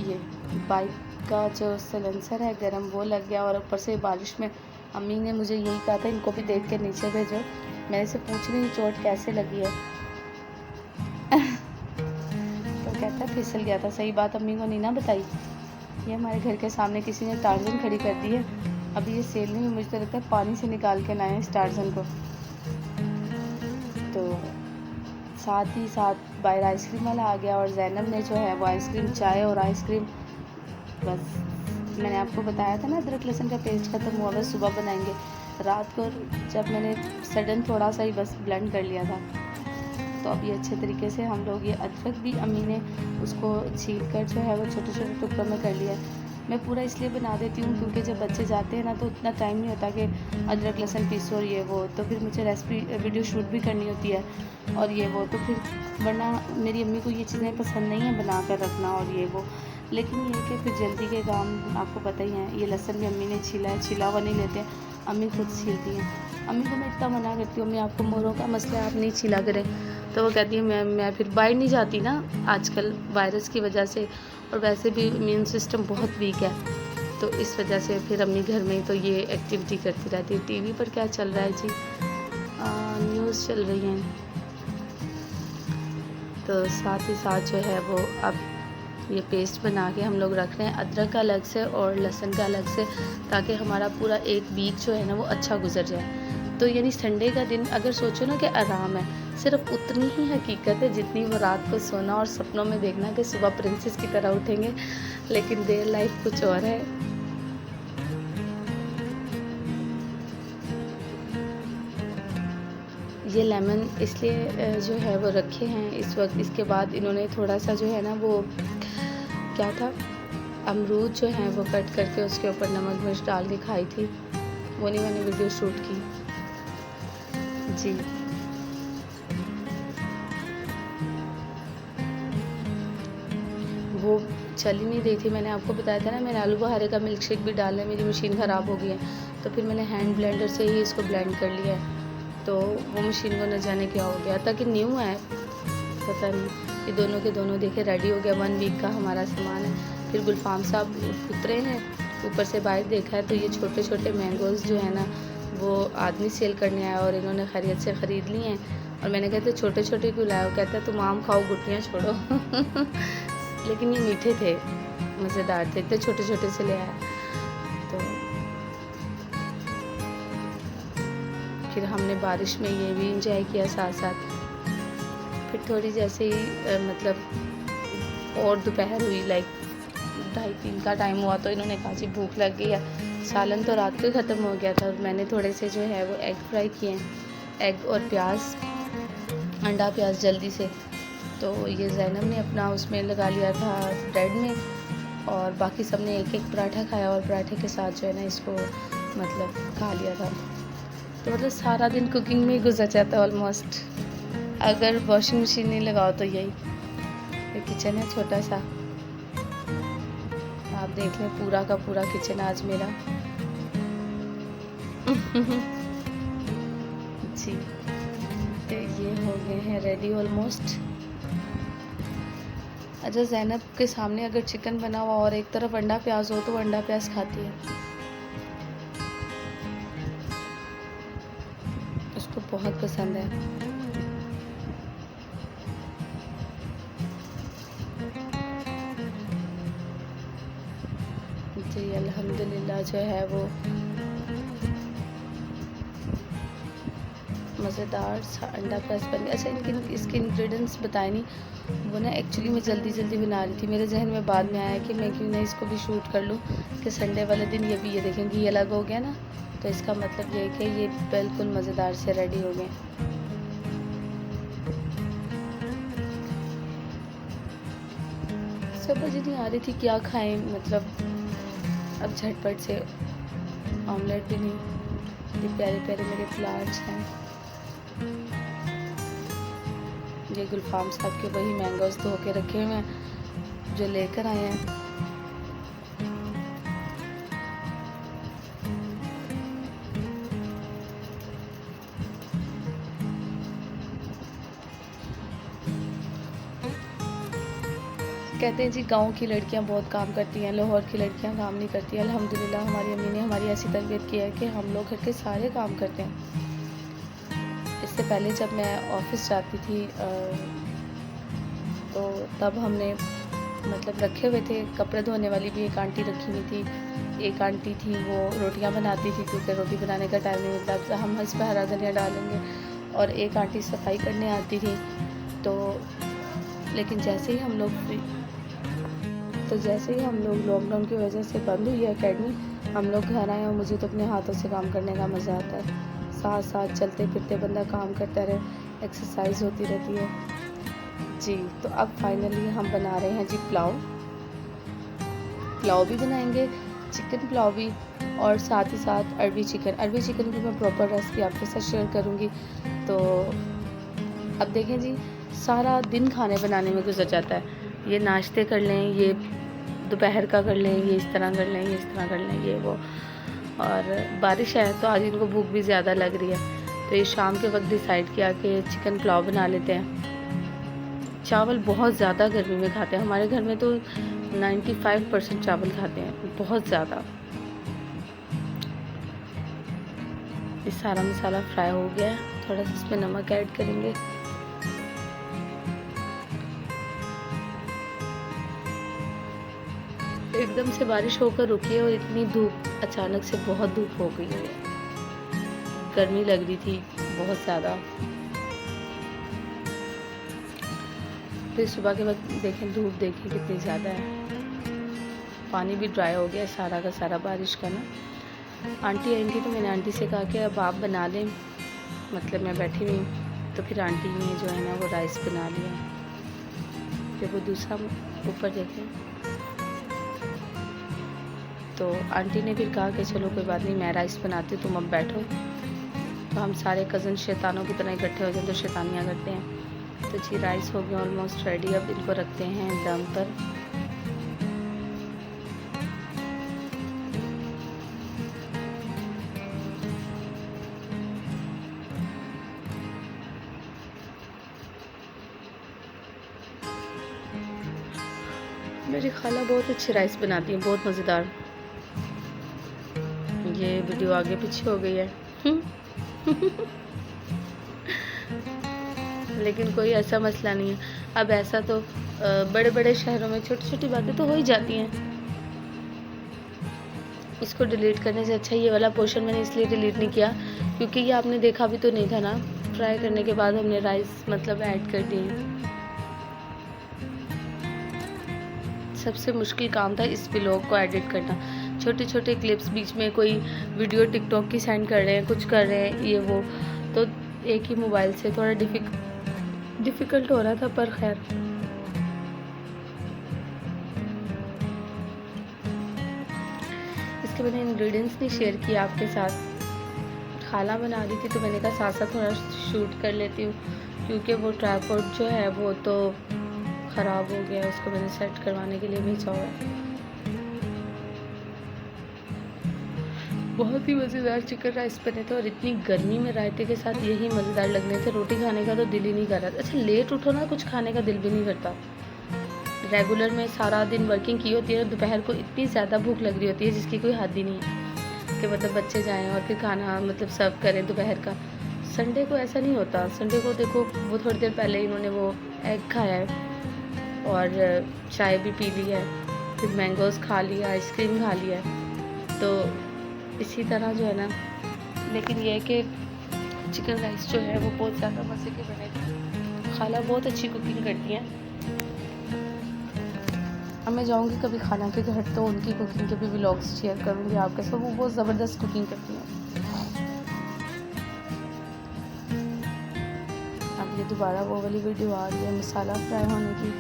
ये बाइक का जो सलेंसर है गर्म, वो लग गया, और ऊपर से बारिश में अम्मी ने मुझे यही कहा था इनको भी देख के नीचे भेजो। मेरे से पूछ रही चोट कैसे लगी है। तो कहता फिसल गया था। सही बात अम्मी को नहीं ना बताई। ये हमारे घर के सामने किसी ने टार्जन खड़ी कर दी है, अभी ये सेल में मुझे तो लगता है पानी से निकाल के लाए इस टार्जन को। तो साथ ही साथ बाहर आइसक्रीम वाला आ गया, और ज़ैनब ने जो है वो आइसक्रीम, चाय और आइसक्रीम, बस। मैंने आपको बताया था ना अदरक लहसुन का पेस्ट ख़त्म हुआ, बस सुबह बनाएंगे। रात को जब मैंने सडन थोड़ा सा ही बस ब्लेंड कर लिया था, तो अभी अच्छे तरीके से हम लोग, ये अदरक भी अम्मी ने उसको छील कर जो है वो छोटे छोटे टुकड़ों में कर लिया। मैं पूरा इसलिए बना देती हूँ क्योंकि जब बच्चे जाते हैं ना तो उतना टाइम नहीं होता कि अदरक लहसुन पीसो और ये वो, तो फिर मुझे रेसिपी वीडियो शूट भी करनी होती है और ये वो, तो फिर वरना मेरी अम्मी को ये चीज़ें पसंद नहीं है बना कर रखना और ये वो। लेकिन ये कि फिर जल्दी के काम आपको पता ही है। ये लहसुन भी अम्मी ने छीला है, छिला हुआ नहीं लेते, अम्मी खुद छीलती हैं। अम्मी को मैं इतना मना करती हूँ, अम्मी आपको मोरों का मसला है, आप नहीं छिला करें, तो वो कहती है मैं फिर बाहर नहीं जाती ना आजकल वायरस की वजह से, और वैसे भी इम्यून सिस्टम बहुत वीक है, तो इस वजह से फिर अम्मी घर में ही तो ये एक्टिविटी करती रहती है। टीवी पर क्या चल रहा है जी? न्यूज़ चल रही हैं। तो साथ ही साथ जो है वो अब ये पेस्ट बना के हम लोग रख रहे हैं, अदरक का अलग से और लहसुन का अलग से, ताकि हमारा पूरा एक वीक जो है ना वो अच्छा गुजर जाए। तो यानी संडे का दिन अगर सोचो ना कि आराम है, सिर्फ उतनी ही हकीकत है जितनी वो रात को सोना और सपनों में देखना कि सुबह प्रिंसेस की तरह उठेंगे, लेकिन देयर लाइफ कुछ और है। ये लेमन इसलिए जो है वो रखे हैं इस वक्त, इसके बाद इन्होंने थोड़ा सा जो है ना वो क्या था, अमरूद जो है वो कट करके उसके ऊपर नमक मिर्च डाल के खाई थी, वो नहीं मैंने वीडियो शूट की जी। वो चल ही नहीं रही थी, मैंने आपको बताया था ना, मैंने आलू बुखारे का मिल्क शेक भी डाला है, मेरी मशीन ख़राब हो गई है, तो फिर मैंने हैंड ब्लेंडर से ही इसको ब्लेंड कर लिया है। तो वो मशीन को न जाने क्या हो गया था कि न्यू है, पता नहीं। ये दोनों के दोनों देखे रेडी हो गया, 1 वीक का हमारा सामान है। फिर गुलफाम साहब उतरे हैं ऊपर से, बाहर देखा है तो ये छोटे छोटे मैंगोज़ जो है ना वो आदमी सेल करने आया और इन्होंने खैरियत से ख़रीद लिए हैं। और मैंने कहते छोटे छोटे क्यों लाए हो? कहता है तुम आम खाओ, गुठलियाँ छोड़ो। लेकिन ये मीठे थे, मज़ेदार थे, इतने छोटे छोटे से ले आया। तो फिर हमने बारिश में ये भी इंजॉय किया साथ साथ। फिर थोड़ी जैसे ही मतलब और दोपहर हुई, लाइक 2:30-3 का टाइम हुआ, तो इन्होंने कहा जी भूख लग गई है। सालन तो रात को ही ख़त्म हो गया था। मैंने थोड़े से जो है वो एग फ्राई किए हैं, एग और प्याज, अंडा प्याज जल्दी से। तो ये ज़ैनब ने अपना उसमें लगा लिया था ब्रेड में, और बाकी सब ने एक एक पराठा खाया, और पराठे के साथ जो है ना इसको मतलब खा लिया था। तो मतलब सारा दिन कुकिंग में ही गुजर जाता है ऑलमोस्ट, अगर वॉशिंग मशीन नहीं लगाओ तो। यही ये किचन है छोटा सा, आप देख लें, पूरा का पूरा किचन आज मेरा। जी, तो ये हो गए हैं रेडी ऑलमोस्ट। अच्छा, ज़ैनब के सामने अगर चिकन बना हुआ और एक तरफ अंडा प्याज हो तो अंडा प्याज खाती है, उसको बहुत पसंद है। जी अल्हम्दुलिल्लाह जो है वो मज़ेदार सा अंडा प्याज बन गया। अच्छा, इसके इंग्रेडिएंट्स बताए नहीं, वो ना एक्चुअली मैं जल्दी बना रही थी। मेरे जहन में बाद में आया कि मैं क्यों ना इसको भी शूट कर लूँ, कि संडे वाले दिन ये भी ये देखेंगे, ये अलग हो गया ना, तो इसका मतलब ये है कि ये बिल्कुल मज़ेदार से रेडी हो गए। समझ नहीं आ रही थी क्या खाएं, मतलब अब झटपट से ऑमलेट भी नहीं। ये प्यारे प्यारे मेरे फ्लावर्स हैं, ये गुलफाम साहब के वही मैंगोज धो के रखे हुए हैं जो लेकर आए हैं। कहते हैं जी गांव की लड़कियां बहुत काम करती हैं, लाहौर की लड़कियां काम नहीं करती। अल्हम्दुलिल्लाह हमारी अम्मी ने हमारी ऐसी तरबियत की है कि हम लोग घर के सारे काम करते हैं। इससे पहले जब मैं ऑफिस जाती थी तो तब हमने मतलब रखे हुए थे, कपड़े धोने वाली भी एक आंटी रखी हुई थी। एक आंटी थी वो रोटियां बनाती थी, क्योंकि रोटी बनाने का टाइम नहीं मिलता, तो हम इस पर हरा धनिया डालेंगे। और एक आंटी सफाई करने आती थी। तो लेकिन जैसे ही हम लोग लॉकडाउन की वजह से बंद हुई है एकेडमी, हम लोग घर आए, और मुझे तो अपने हाथों से काम करने का मज़ा आता है। साथ साथ चलते फिरते बंदा काम करता रहे, एक्सरसाइज होती रहती है। जी, तो अब फाइनली हम बना रहे हैं जी पुलाव भी बनाएंगे, चिकन पुलाव भी, और साथ ही साथ अरबी चिकन की मैं प्रॉपर रेसिपी आपके साथ शेयर करूँगी। तो अब देखें जी, सारा दिन खाने बनाने में गुजर जाता है। ये नाश्ते कर लें, ये दोपहर का कर लें, ये इस तरह कर लें, ये इस तरह कर लें, ये वो। और बारिश है तो आज इनको भूख भी ज़्यादा लग रही है, तो ये शाम के वक्त डिसाइड किया कि चिकन पुलाव बना लेते हैं। चावल बहुत ज़्यादा गर्मी में खाते हैं, हमारे घर में तो 95% चावल खाते हैं, बहुत ज़्यादा। ये सारा मसाला फ्राई हो गया है, थोड़ा सा इसमें नमक ऐड करेंगे। एकदम से बारिश होकर रुकी है, और इतनी धूप, अचानक से बहुत धूप हो गई है। गर्मी लग रही थी बहुत ज़्यादा। फिर सुबह के वक्त देखें, धूप देखें कितनी ज़्यादा है। पानी भी ड्राई हो गया सारा का सारा बारिश का ना। आंटी आएंगी तो मैंने आंटी से कहा कि अब आप बना लें, मतलब मैं बैठी हुई, तो फिर आंटी ने जो है ना वो राइस बना लिया। फिर वो दूसरा ऊपर देखें, तो आंटी ने फिर कहा कि चलो कोई बात नहीं, मैं राइस बनाती हूँ, तुम अब बैठो। तो हम सारे कज़न शैतानों की तरह इकट्ठे हो जाए तो शैतानियाँ करते हैं। तो जी राइस हो गया ऑलमोस्ट रेडी, अब इनको रखते हैं दम पर। मेरी खाला बहुत अच्छी राइस बनाती है, बहुत मज़ेदार। ये वीडियो आगे पीछे हो गई है लेकिन कोई ऐसा मसला नहीं है। अब ऐसा तो बड़े बड़े शहरों में छोटी छोटी बातें तो हो ही जाती हैं। इसको डिलीट करने से अच्छा ये वाला पोर्शन मैंने इसलिए डिलीट नहीं किया क्योंकि ये आपने देखा भी तो नहीं था ना। फ्राई करने के बाद हमने राइस मतलब ऐड कर दिए। सबसे मुश्किल काम था इस व्लॉग को एडिट करना। छोटे छोटे क्लिप्स, बीच में कोई वीडियो टिकटॉक की सेंड कर रहे हैं, कुछ कर रहे हैं ये वो, तो एक ही मोबाइल से थोड़ा डिफ़िकल्ट हो रहा था, पर खैर। इसके मैंने इंग्रेडिएंट्स नहीं शेयर किया आपके साथ। खाना बना रही थी तो मैंने कहा साथ साथ थोड़ा शूट कर लेती हूँ, क्योंकि वो ट्राइपॉड जो है वो तो ख़राब हो गया है, उसको मैंने सेट करवाने के लिए भेजा हुआ है। बहुत ही मज़ेदार चिकन राइस बने थे और इतनी गर्मी में रायते के साथ यही मज़ेदार लगने थे। रोटी खाने का तो दिल ही नहीं कर रहा था। अच्छा, लेट उठो ना, कुछ खाने का दिल भी नहीं करता। रेगुलर में सारा दिन वर्किंग की होती है, दोपहर को इतनी ज़्यादा भूख लग रही होती है जिसकी कोई हद ही नहीं है कि मतलब बच्चे जाएं और फिर खाना मतलब सर्व करें दोपहर का। संडे को ऐसा नहीं होता। संडे को देखो, वो थोड़ी देर पहले इन्होंने वो एग खाया है और चाय भी पी ली है, फिर मैंगोज़ खा लिया, आइसक्रीम खा लिया है। तो इसी तरह जो है ना, लेकिन ये है कि चिकन राइस जो है वो बहुत ज़्यादा मज़े के बने थे। खाला बहुत अच्छी कुकिंग करती हैं। अब मैं जाऊँगी कभी खाना के घर तो उनकी कुकिंग के भी व्लॉग्स शेयर करूँगी आपके साथ। वो बहुत ज़बरदस्त कुकिंग करती हैं। अब ये दोबारा वो वाली वीडियो आ रही है मसाला फ्राई होने की।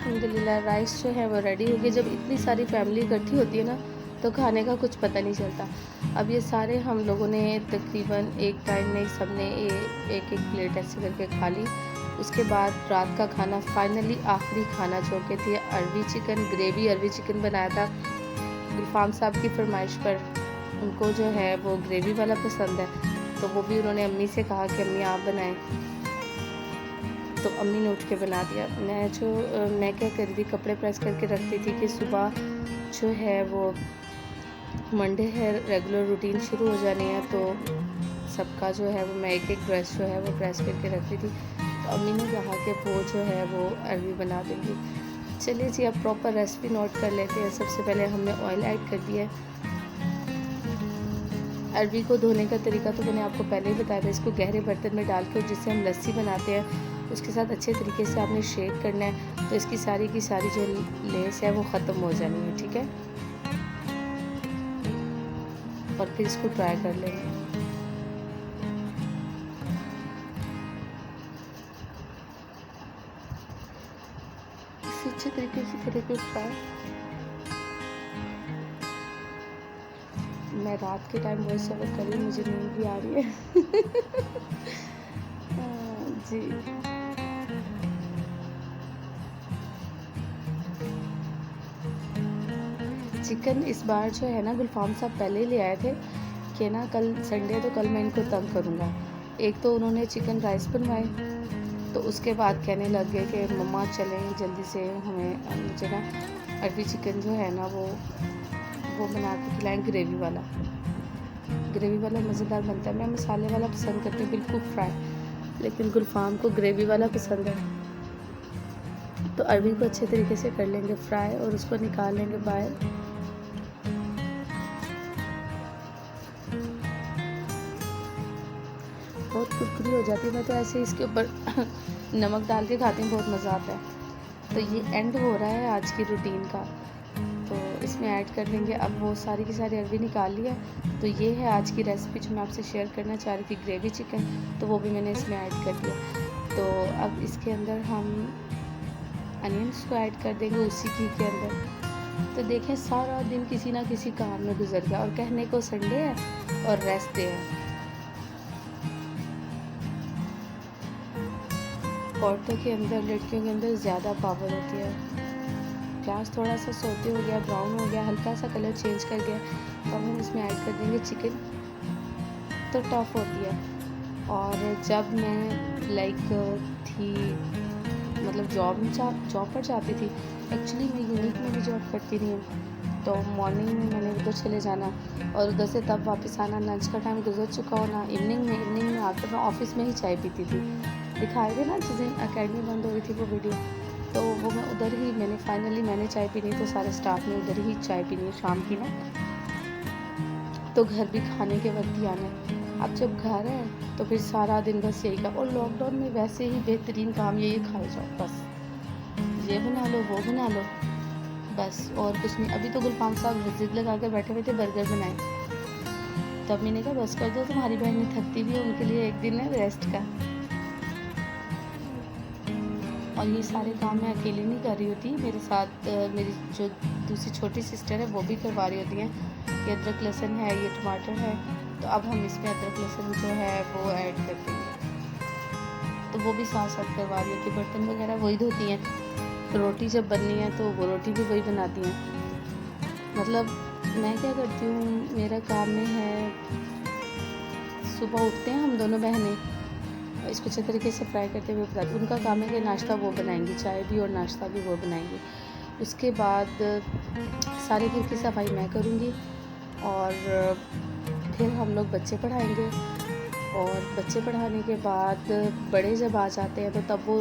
अल्हम्दुलिल्लाह राइस जो है वो रेडी हो गया। जब इतनी सारी फैमिली इकट्ठी होती है ना तो खाने का कुछ पता नहीं चलता। अब ये सारे हम लोगों ने तकरीबन एक टाइम में सब ने एक एक प्लेट ऐसे करके खा ली। उसके बाद रात का खाना फाइनली आखिरी खाना जो कि थी अरबी चिकन ग्रेवी। अरबी चिकन बनाया था गुलफाम साहब की फरमाइश पर। उनको जो है वो ग्रेवी वाला पसंद है, तो वो भी उन्होंने अम्मी से कहा कि अम्मी आप बनाएं, तो अम्मी ने उठ के बना दिया। मैं क्या कर रही थी, कपड़े प्रेस करके रखती थी कि सुबह जो है वो मंडे है, रेगुलर रूटीन शुरू हो जानी है, तो सबका जो है वो मैं एक एक ड्रेस जो है वो प्रेस करके रखती थी। तो अम्मी ने कहा कि वो जो है वो अरबी बना देंगी। चलिए जी, अब प्रॉपर रेसिपी नोट कर लेते हैं। सबसे पहले हमने ऑयल ऐड कर दिया है। अरबी को धोने का तरीका तो मैंने आपको पहले ही बताया था। इसको गहरे बर्तन में डाल के, जिससे हम लस्सी बनाते हैं, उसके साथ अच्छे तरीके से आपने शेक करना है, तो इसकी सारी की सारी जो लेस है वो ख़त्म हो जानी है, ठीक है। और फिर इसको ट्राई कर लेंगे। इसी अच्छे तरीके से करेंगे ट्राई। मैं रात के टाइम वॉइस ओवर कर रही हूँ, मुझे नींद भी आ रही है। जी, चिकन इस बार जो है ना गुलफाम साहब पहले ही ले आए थे कि ना कल संडे तो कल मैं इनको तंग करूँगा। एक तो उन्होंने चिकन राइस बनवाए, तो उसके बाद कहने लग गए कि मम्मा चलें जल्दी से, हमें मुझे ना अरबी चिकन जो है ना वो बना के खिलाएँ ग्रेवी वाला। ग्रेवी वाला मज़ेदार बनता है। मैं मसाले वाला पसंद करती हूँ, बिल्कुल फ्राई, लेकिन गुलफाम को ग्रेवी वाला पसंद है। तो अरबी को अच्छे तरीके से कर लेंगे फ्राई और उसको निकाल लेंगे बाहर। बहुत कुरकुरी हो जाती है। मैं तो ऐसे इसके ऊपर नमक डाल के खाती हूँ, बहुत मज़ा आता है। तो ये एंड हो रहा है आज की रूटीन का, तो इसमें ऐड कर देंगे। अब वो सारी की सारी अरबी निकाल लिया, तो ये है आज की रेसिपी जो मैं आपसे शेयर करना चाह रही थी, ग्रेवी चिकन, तो वो भी मैंने इसमें ऐड कर दिया। तो अब इसके अंदर हम अनियंस को ऐड कर देंगे उसी घी के अंदर। तो देखें सारा दिन किसी ना किसी काम में गुजर गया, और कहने को संडे है और रेस्ट डे है। औरतों के अंदर, लड़कियों के अंदर ज़्यादा पावर होती है। प्याज थोड़ा सा सोते हो गया, ब्राउन हो गया, हल्का सा कलर चेंज कर गया, तो हम इसमें ऐड कर देंगे चिकन। तो टफ होती है, और जब मैं लाइक थी मतलब जॉब पर जाती थी। एक्चुअली मैं यूनिक में भी जॉब करती रही हूँ, तो मॉर्निंग में मैंने उधर चले जाना और उधर से तब वापस आना, लंच का टाइम गुजर चुका होना। इवनिंग में आकर मैं ऑफिस में ही चाय पीती थी। दिखाए थे ना जिस दिन अकेडमी बंद हो रही थी वो वीडियो, तो वो मैं उधर ही मैंने चाय पीनी, तो सारे स्टाफ ने उधर ही चाय पीनी शाम की ना। तो घर भी खाने के वक्त ही आना है। अब जब घर है तो फिर सारा दिन बस यही का, और लॉकडाउन में वैसे ही बेहतरीन काम यही खाए जाओ, बस ये बना लो वो बना लो, बस और कुछ नहीं। अभी तो गुलफाम साहब जिद लगा कर बैठे हुए थे बर्गर बनाए, तब मैंने कहा बस कर दो, तुम्हारी बहन ने थकती भी है, उनके लिए एक दिन है रेस्ट का। और ये सारे काम मैं अकेले नहीं कर रही होती, मेरे साथ मेरी जो दूसरी छोटी सिस्टर है वो भी करवा रही होती हैं। ये अदरक लहसुन है, ये टमाटर है, तो अब हम इसमें अदरक लहसुन जो है वो ऐड कर देंगे, तो वो भी साथ साथ करवा रही होती है। बर्तन वगैरह वही धोती हैं, तो रोटी जब बननी है तो वो रोटी भी वही बनाती हैं। मतलब मैं क्या करती हूँ, मेरा काम में है, सुबह उठते हैं हम दोनों बहनें, इसको अच्छे तरीके से फ्राई करते हुए बताती हूँ। उनका काम है कि नाश्ता वो बनाएंगी, चाय भी और नाश्ता भी वो बनाएंगी। उसके बाद सारे घर की सफाई मैं करूँगी और फिर हम लोग बच्चे पढ़ाएंगे। और बच्चे पढ़ाने के बाद बड़े जब आ जाते हैं तो तब वो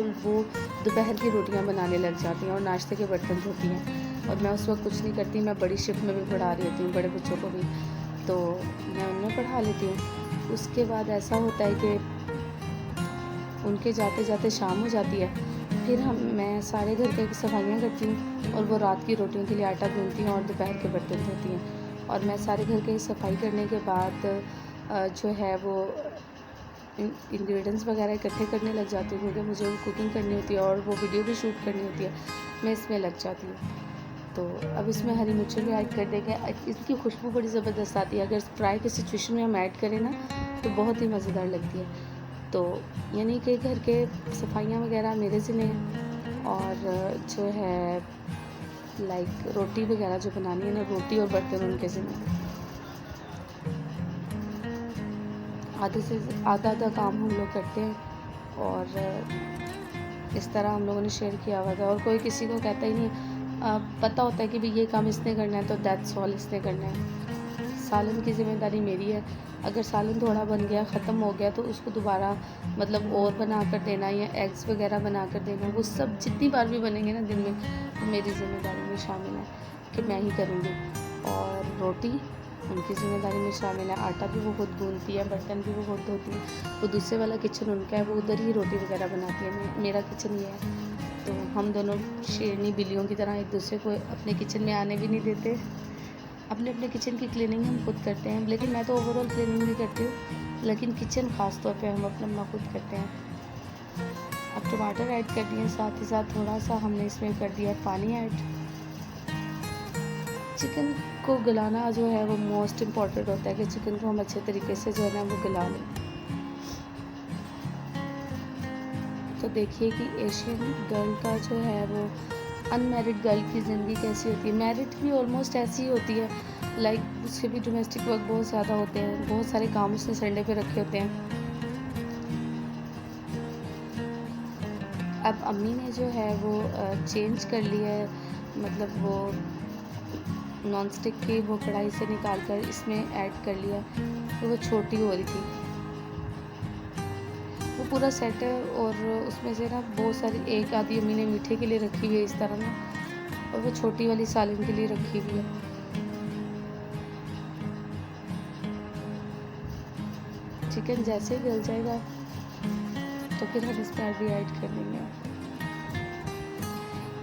दोपहर की रोटियां बनाने लग जाती हैं और नाश्ते के बर्तन धोती हैं, और मैं उस वक्त कुछ नहीं करती, मैं बड़ी शिफ्ट में भी पढ़ा रही होती हूँ बड़े बच्चों को भी, तो मैं उनमें पढ़ा लेती हूँ। उसके बाद ऐसा होता है कि उनके जाते जाते शाम हो जाती है, फिर मैं सारे घर की सफाइयाँ करती हूँ और वो रात की रोटियों के लिए आटा गूंथती हैं और दोपहर के बर्तन धोती हैं। और मैं सारे घर की सफाई करने के बाद जो है वो इंग्रेडिएंट्स वगैरह इकट्ठे करने लग जाती हूँ, क्योंकि मुझे कुकिंग करनी होती है और वो वीडियो भी शूट करनी होती है, मैं इसमें लग जाती हूँ। तो अब इसमें हरी मिर्चें भी ऐड कर देंगे, इसकी खुशबू बड़ी ज़बरदस्त आती है। अगर फ्राई के सिचुएशन में हम ऐड करें ना तो बहुत ही मज़ेदार लगती है। तो यानी कि घर के सफाइयाँ वगैरह मेरे ज़िम्मे हैं, और जो है लाइक रोटी वगैरह जो बनानी है ना, रोटी और बर्तन उनके ज़िम्मे हैं। आधे से आधा काम हम लोग करते हैं, और इस तरह हम लोगों ने शेयर किया हुआ था, और कोई किसी को कहता ही नहीं। पता होता है कि भाई ये काम इसने करना है तो दैट्स ऑल, इसने करना है। सालन की ज़िम्मेदारी मेरी है, अगर सालन थोड़ा बन गया ख़त्म हो गया तो उसको दोबारा मतलब और बना कर देना या एग्स वगैरह बना कर देना, वो सब जितनी बार भी बनेंगे ना दिन में, तो मेरी ज़िम्मेदारी में शामिल है कि मैं ही करूँगी। और रोटी उनकी ज़िम्मेदारी में शामिल है, आटा भी वो खुद गूंथती है, बर्तन भी वो खुद धोती है। वो दूसरे वाला किचन उनका है, वो उधर ही रोटी वगैरह बनाती है। मेरा किचन ये है, तो हम दोनों शेरनी बिल्लियों की तरह एक दूसरे को अपने किचन में आने भी नहीं देते। अपने किचन की क्लीनिंग हम खुद करते हैं, लेकिन मैं तो ओवरऑल क्लीनिंग भी करती हूँ, लेकिन किचन ख़ास तौर पे हम अपना खुद करते हैं। अब टमाटर ऐड कर दिए, साथ ही साथ थोड़ा सा हमने इसमें कर दिया पानी ऐड। चिकन को गलाना जो है वो मोस्ट इम्पॉर्टेंट होता है कि चिकन को हम अच्छे तरीके से जो है ना वो गला लें। तो देखिए कि एशियन गर्ल का जो है वो अनमैरिड गर्ल की ज़िंदगी कैसी होती है, मैरिड भी ऑलमोस्ट ऐसी ही होती है। लाइक उसके भी डोमेस्टिक वर्क बहुत ज़्यादा होते हैं, बहुत सारे काम उसने संडे पे रखे होते हैं। अब अम्मी ने जो है वो चेंज कर लिया है, मतलब वो नॉन स्टिक की वो कढ़ाई से निकाल कर इसमें ऐड कर लिया, तो वो छोटी हो रही थी। वो पूरा सेट है, और उसमें से ना बहुत सारी, एक आधी अम्मी ने मीठे के लिए रखी हुई है इस तरह ना, और वो छोटी वाली सालन के लिए रखी हुई है। चिकन जैसे ही गल जाएगा तो फिर हम इसमें भी ऐड कर देंगे।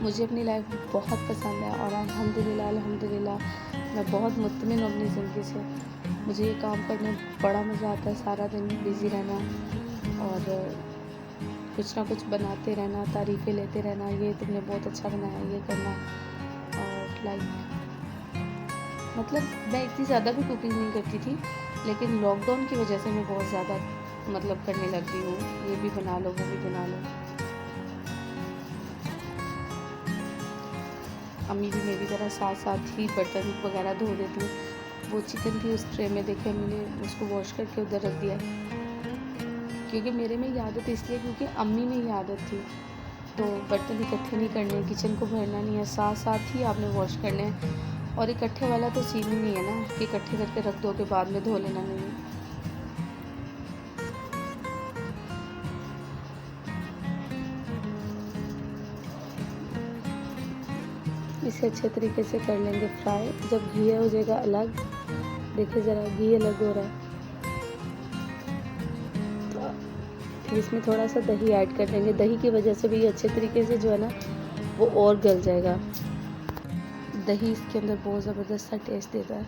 मुझे अपनी लाइफ बहुत पसंद है, और अल्हम्दुलिल्लाह मैं बहुत मुत्मिन हूँ अपनी ज़िंदगी से। मुझे ये काम करने में बड़ा मज़ा आता है, सारा दिन बिज़ी रहना और कुछ ना कुछ बनाते रहना, तारीफ़ें लेते रहना, ये तुमने बहुत अच्छा बनाया, ये करना। और लाइक मतलब मैं इतनी ज़्यादा भी कुकिंग नहीं करती थी, लेकिन लॉकडाउन की वजह से मैं बहुत ज़्यादा मतलब करने लग गई हूँ, ये भी बना लो वो भी बना लो। अम्मी भी मेरी तरह साथ साथ ही बर्तन वगैरह धो देती हूँ। वो चिकन थी उस ट्रे में, देखे अम्मी ने उसको वॉश करके उधर रख दिया। क्योंकि मेरे में ये आदत इसलिए क्योंकि अम्मी में ये आदत थी। तो बर्तन इकट्ठे नहीं करने, किचन को भरना नहीं है, साथ साथ ही आपने वॉश करने हैं। और इकट्ठे वाला तो सीन ही नहीं है ना कि इकट्ठे करके रख दो के बाद में धो लेना, नहीं। इसे अच्छे तरीके से कर लेंगे फ्राई। जब घी हो जाएगा अलग, देखिए ज़रा घी अलग हो रहा है, फिर इसमें थोड़ा सा दही ऐड कर देंगे। दही की वजह से भी ये अच्छे तरीके से जो है ना वो और गल जाएगा। दही इसके अंदर बहुत ज़बरदस्त सा टेस्ट देता है।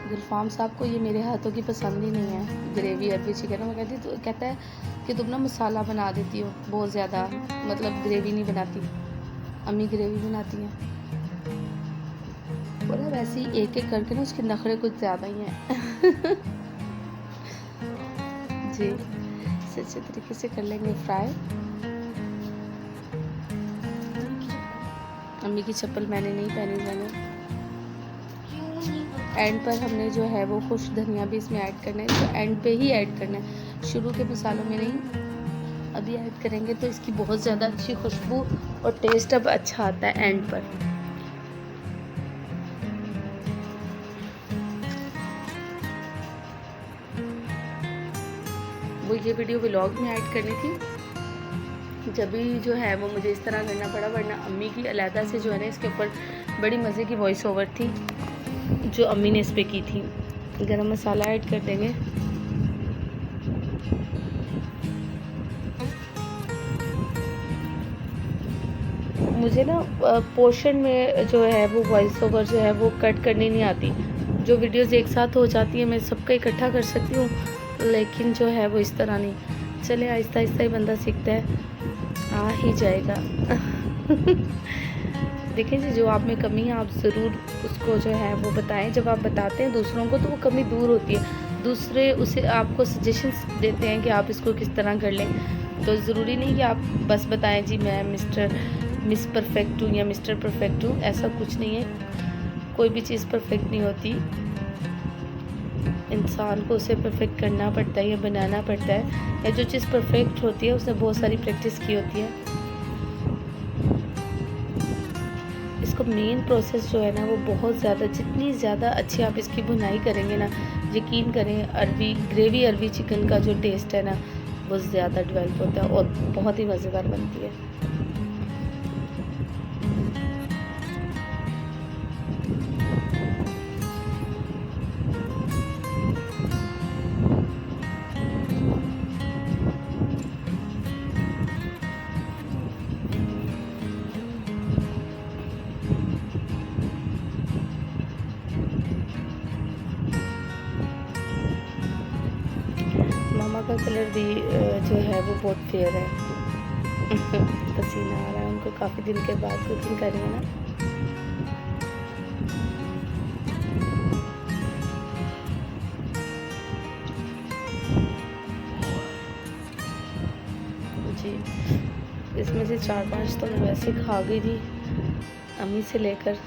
गुलफाम साहब को ये मेरे हाथों की पसंद ही नहीं है, ग्रेवी अरबी चिकन। मैं कहती तो कहता है कि तुम ना मसाला बना देती हो बहुत ज़्यादा, मतलब ग्रेवी नहीं बनाती, अम्मी ग्रेवी बनाती हैं। और वैसे ही एक एक करके ना उसके नखरे कुछ ज़्यादा ही हैं। जी, इसे अच्छे तरीके से कर लेंगे फ्राई। अम्मी की चप्पल मैंने नहीं पहनी जाने। एंड पर हमने जो है वो खुश धनिया भी इसमें ऐड करना है, तो एंड पे ही ऐड करना है, शुरू के मसालों में नहीं। अभी ऐड करेंगे तो इसकी बहुत ज़्यादा अच्छी खुशबू और टेस्ट अब अच्छा आता है एंड पर। वो ये वीडियो व्लॉग में ऐड करनी थी, जब भी जो है वो मुझे इस तरह करना पड़ा, वरना अम्मी की अलहदा से जो है ना इसके ऊपर बड़ी मज़े की वॉइस ओवर थी जो अम्मी ने इस पे की थी। गरम मसाला ऐड कर देंगे। मुझे ना पोर्शन में जो है वो वॉइस ओवर जो है वो कट करनी नहीं आती। जो वीडियोस एक साथ हो जाती है मैं सबका इकट्ठा कर सकती हूँ, लेकिन जो है वो इस तरह नहीं। चले आहिस्ता आहिस्ता ही बंदा सीखता है, आ ही जाएगा। देखिए जी, जो आप में कमी है आप ज़रूर उसको जो है वो बताएं। जब आप बताते हैं दूसरों को तो वो कमी दूर होती है, दूसरे उसे आपको सजेशंस देते हैं कि आप इसको किस तरह कर लें। तो ज़रूरी नहीं कि आप बस बताएं जी मैं मिस परफेक्ट हूँ या मिस्टर परफेक्ट हूँ, ऐसा कुछ नहीं है। कोई भी चीज़ परफेक्ट नहीं होती, इंसान को उसे परफेक्ट करना पड़ता है या बनाना पड़ता है, या जो चीज़ परफेक्ट होती है उसने बहुत सारी प्रैक्टिस की होती है। इसको मेन प्रोसेस जो है ना वो बहुत ज़्यादा, जितनी ज़्यादा अच्छी आप इसकी भुनाई करेंगे ना, यकीन करें अरबी ग्रेवी अरबी चिकन का जो टेस्ट है ना वो ज़्यादा डेवलप होता है और बहुत ही मज़ेदार बनती है। मामा का कलर भी जो है वो बहुत फेयर है। पसीना आ रहा है उनको, काफ़ी दिन के बाद कुकिंग कर रही है ना। जी, इसमें से 4-5 तो मैं वैसे खा गई थी अम्मी से लेकर।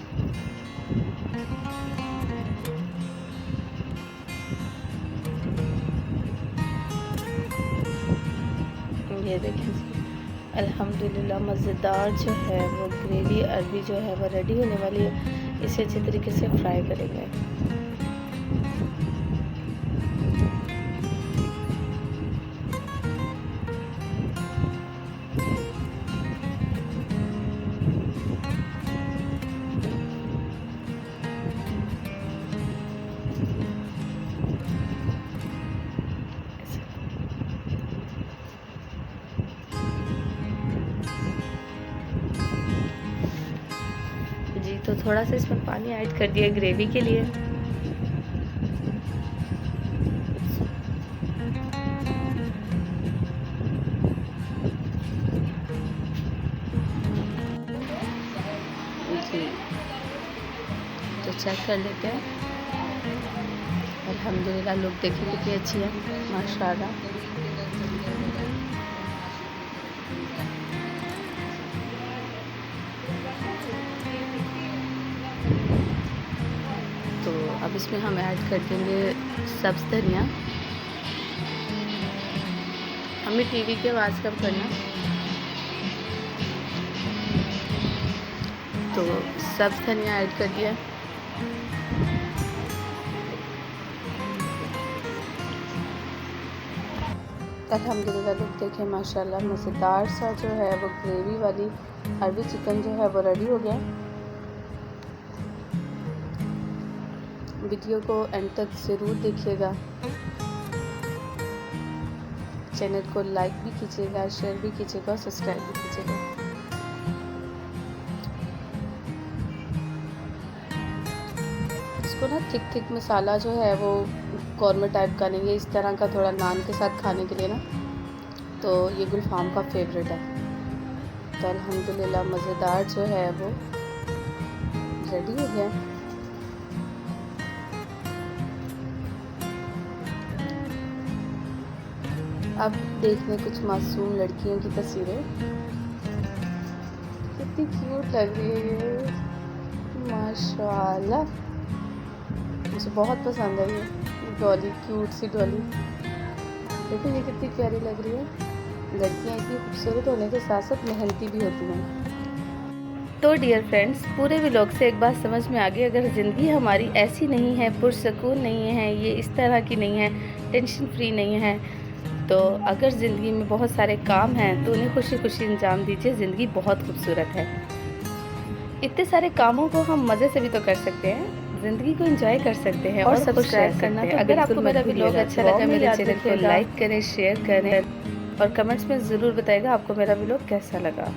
ये देखें जी, अल्हम्दुलिल्लाह मज़ेदार जो है वो ग्रेवी अरबी जो है वो रेडी होने वाली है। इसे अच्छे तरीके से फ्राई करेंगे। जी, तो थोड़ा सा इसमें पानी ऐड कर दिया ग्रेवी के लिए। जी, तो चेक कर लेते हैं। अल्हम्दुलिल्लाह लुक देखिए कितनी अच्छी है, माशाल्लाह। अब इसमें हम ऐड कर देंगे सब्ज़ धनिया। हमें टीवी की आवाज़ कम करना। तो सब्ज़ धनिया ऐड कर दिया। अल्हम्दुलिल्लाह लोग देखें माशाल्लाह मज़ेदार सा जो है वो ग्रेवी वाली अरबी चिकन जो है वो रेडी हो गया। वीडियो को एंड तक ज़रूर देखिएगा। चैनल को लाइक भी कीजिएगा, शेयर भी कीजिएगा और सब्सक्राइब भी कीजिएगा। इसको ना थिक थिक मसाला जो है वो कौरमा टाइप का नहीं है, इस तरह का थोड़ा नान के साथ खाने के लिए ना, तो ये गुलफाम का फेवरेट है। तो अल्हम्दुलिल्लाह मज़ेदार जो है वो रेडी हो गया। अब देखने कुछ मासूम लड़कियों की तस्वीरें, कितनी क्यूट लग रही है ये, माशाल्लाह मुझे बहुत पसंद है ये डॉली, क्यूट सी डॉली। देखो ये कितनी प्यारी लग रही है। लड़कियां इतनी खूबसूरत होने के साथ साथ मेहनती भी होती हैं। तो डियर फ्रेंड्स, पूरे व्लॉग से एक बात समझ में आ गई, अगर ज़िंदगी हमारी ऐसी नहीं है, पुरसकून नहीं है, ये इस तरह की नहीं है, टेंशन फ्री नहीं है, तो अगर ज़िंदगी में बहुत सारे काम हैं तो उन्हें खुशी खुशी अंजाम दीजिए। ज़िंदगी बहुत खूबसूरत है। इतने सारे कामों को हम मज़े से भी तो कर सकते हैं, ज़िंदगी को एंजॉय कर सकते हैं और सब्सक्राइब करना। तो अगर आपको मेरा व्लॉग अच्छा लगा, मेरे चैनल को लाइक करें, शेयर करें और कमेंट्स में ज़रूर बताइएगा आपको मेरा व्लॉग कैसा लगा।